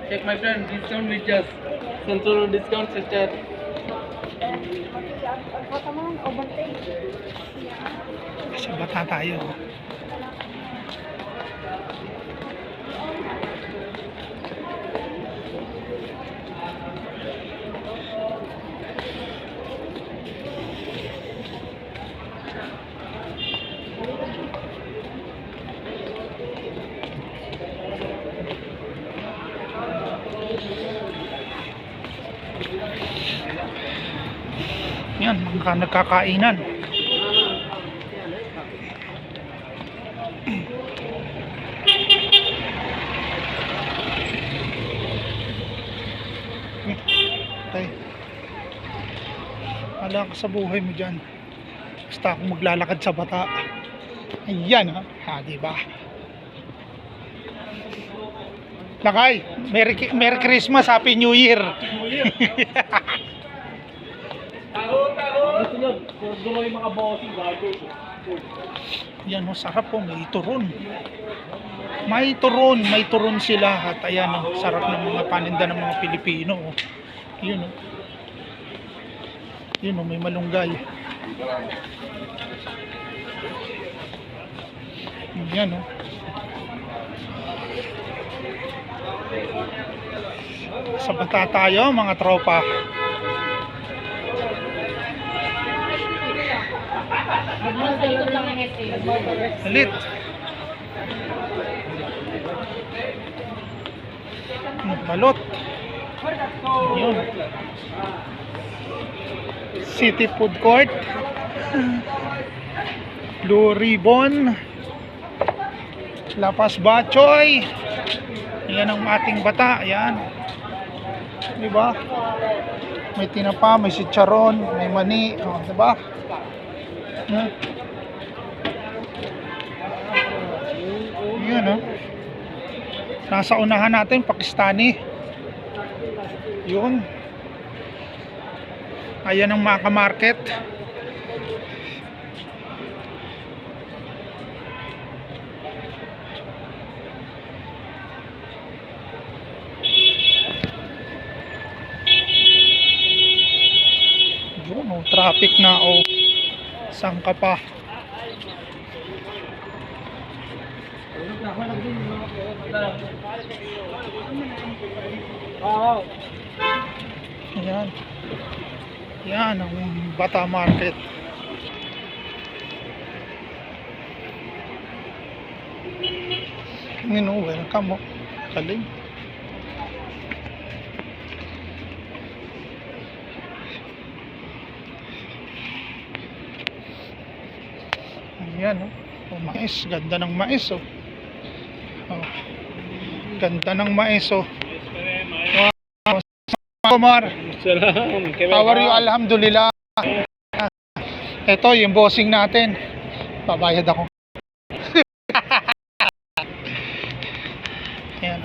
Check my friend, discount with just Central discount sister. Sa bata tayo. Yan, mga nagkakainan. Okay. Wala ka sa buhay mo dyan. Basta akong maglalakad sa bata. Ayan ha. Ha, diba? Lakay, Merry Christmas, Happy New Year. Gusto nyo, siguro yung mga bossing gago. Yan, masarap po, may turon. May turon sila. At ayan, sarap ng mga paninda ng mga Pilipino. Yun, yun, may malunggay. Yan, sa bata tayo, mga tropa. Halit. Balot. Yun. City Food Court. Blue Ribbon. Lapas Bachoy. Yan ang ating bata. Ayan. Diba? May tinapa, may chicharon, may mani. Oh, diba? Yun, nasa unahan natin, Pakistani. Yun. Ayan ang Maka Market. Yun, traffic na, saan ka pa? Ayan. Yan ang Bata Market. Welcome mo. Kaling. Ayan, mais. Ganda ng mais, ganda ng mais, Wow. Omar, how are you? Alhamdulillah. Ito yung bossing natin. Babayad ako. Ayan,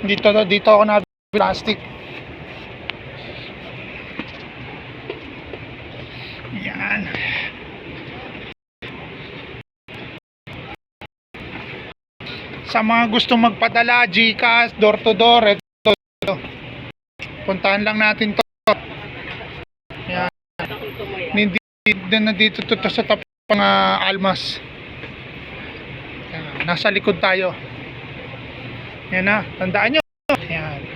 dito ako na plastic. Ayan. Sa mga gusto magpadala, GCash, door to door, ito. Puntahan lang natin to. Yan. Nandito to sa tapat ng Almas. Yan. Nasa likod tayo. Yan na, tandaan nyo. Yan.